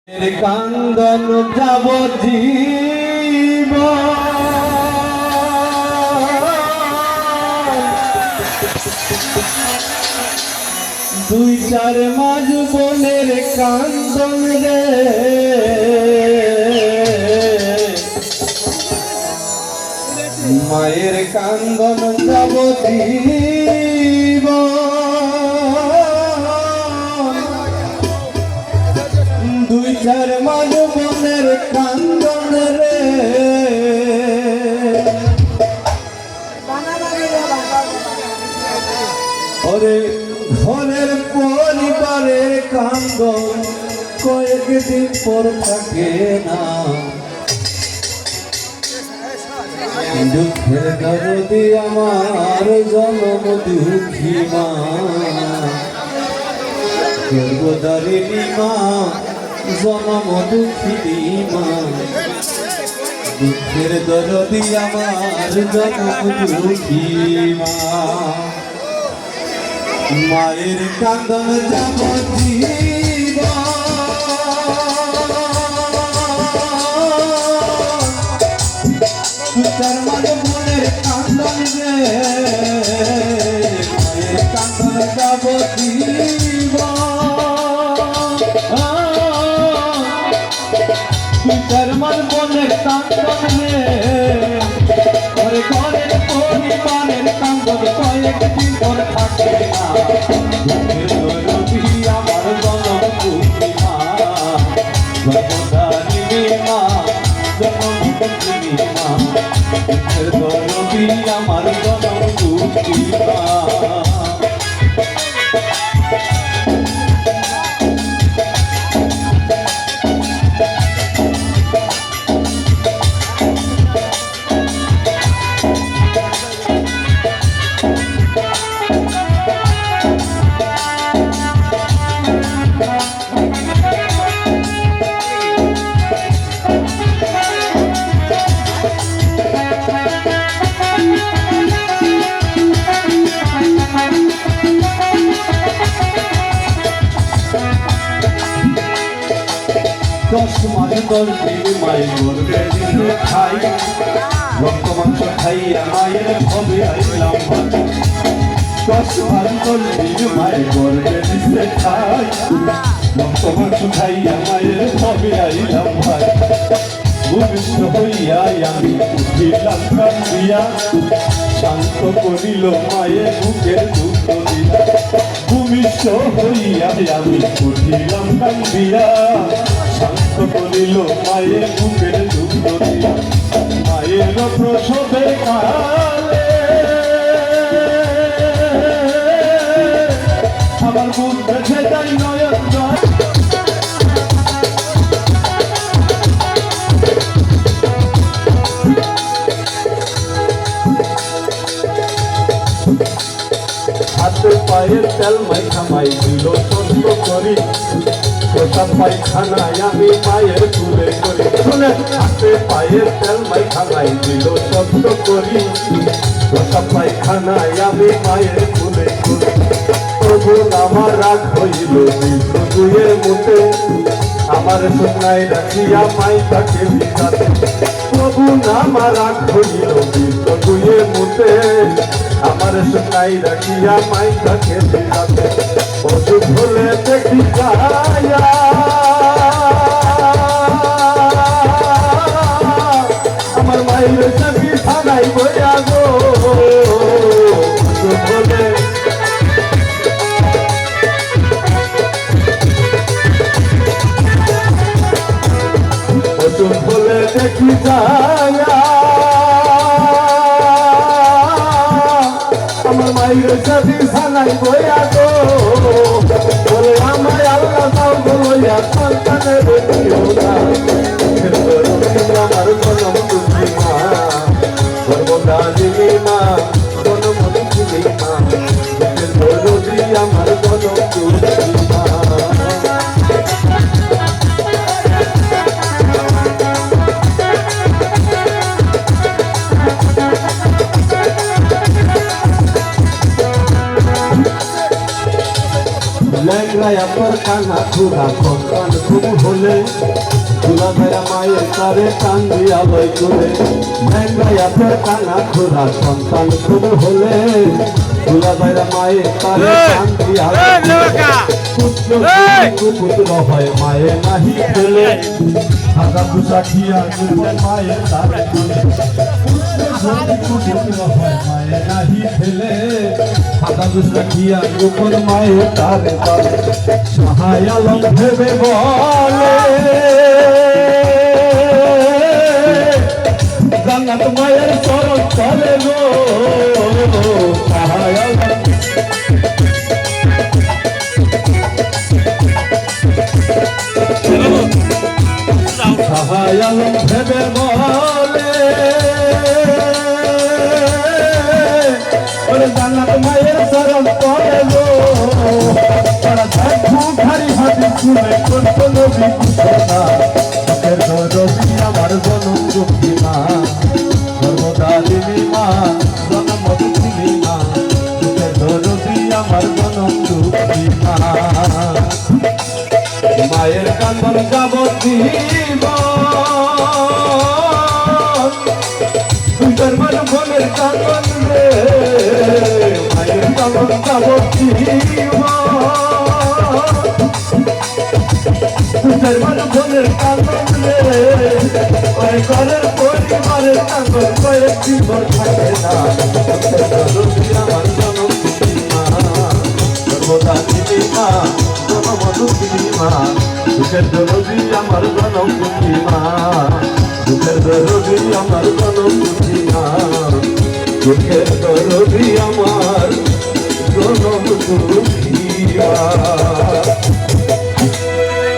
কান্দন যাব জীব দুই চার মাস বনের কান্দন রে মায়ের কান্দন যাব জীব দুই চার মাস বনের কান্দন রে ওরে ঘরের পরিবারের কান্দন কয়েকদিন পর থাকে না দুঃখের দরদি আমার জনম দুঃখী মা গর্ভধারিণী মা জনম দুঃখিনী মা দুঃখের দরদি আমার জনম দুঃখী মা মায়ের কান্দন যাব জীব তার মানে মনের কান্দন রে মায়ের কান্দন যাব জীব তার মানে মনের কান্দন রে ঘরে ঘরের পরিবারের কান্দন কয়েকদিন পর থাকে না আমার জনম দুঃখী মা গর্ভধারিণী মা জনম দুঃখিনী মা আমার জনম দুঃখী মা দশ মাস 10 দিন মায়ের গর্ভে দিলে খাই রক্ত মাংস খাইয়া মায়ের ভবে আইলাম 10 মাস 10 দিন মায়ের গর্ভে দিলে খাই রক্ত মাংস খাইয়া মায়ের ভবে আইলাম ভাই ভূমিষ্ঠ হইয়া আমি উঠিলাম কান্দিয়া শান্ত করিল মায়ের বুকের দুঃখ দিলা ভূমিষ্ঠ হইয়া আমি উঠিলাম কান্দিয়া শান্ত করিল মায়ের বুকের দুঃখ দিয়া মায়ের প্রসবে কালে আমার বুক বেঁধে যাই নয়ন হাতে পায়ের তেল মাইখা মাই দিল সন্ত করি প্রসাদ পায়খানায় আমি মায়ের তুলে করি শুনে হাতে পায়ের তেল মাইখা মাই দিল সন্ত করি প্রসাদ পায়খানায় আমি মায়ের তুলে করি প্রভু আমার রাগ হইল দুয়ের মুখে আমার সোনায় রাখিয়া মাই তাকে বিকাতে প্রভু আমার রাগ হইল দুয়ের মুখে আমার সোনায় রাখিয়া মাই তাকে বিকাতে ওষুধ হলে দেখি যায়া আমার মায়ের চাকরি থানাই বইয়া গো ওষুধ হলে ওষুধ হলে দেখি যায়া আমার মায়ের চাকরি থানাই বইয়া গো বলে আমায় আল্লাহ দাও বইয়া সন্তানের দিও না আমার জনম দুঃখী মা গর্ভধারিণী মা জনম দুঃখিনী মা আমার জনম দুঃখী মা ল্যাংড়া ভেঙ্গায়া তোর কানা খুদা সন্তান খুব হলে তুলা ভাইয়া মায়ের তারে টান দিয়া লই করে ভেঙ্গায়া তোর কানা খুদা সন্তান খুব হলে তুলা ভাইয়া মায়ের তারে টান দিয়া পুত্র হয় মায়ে নাহি ফেলে হাগা পুষা খিয়া মায়ের তারে পুত্র হয় মায়ে নাহি ফেলে হাগা পুষা খিয়া গোপন মায়ের তারে সহায় আলম ভেবে বলে জান্নাত মায়ের চরণ চলে গো সহায় আলম সহায় আলম ভেবে বলে জান্নাত মায়ের চরণ চলে গো খারি হাতি শুনে করত নবী ঘোষণা রবি আমার জনম দুঃখী মা সর্বদারিণী মা জনম দুঃখিনী মা রবি আমার জনম দুঃখী মা মায়ের কান্দন যাবতীব ধর্মের বনের কান্দন রে মায়ের কান্দন যাবতীব ধর্মের বনের কান্দন রে ওই ঘরের পরিবারের কান্দন কয়েক জীবন থাকে না আমার জনম দুঃখী মা সর্বদারিণী মা জনম দুঃখিনী মা দুঃখের দরদি আমার জনম দুঃখী মা দুঃখের দরদি আমার জনম দুঃখী মা দুঃখের দরদি আমার জনম দুঃখী মা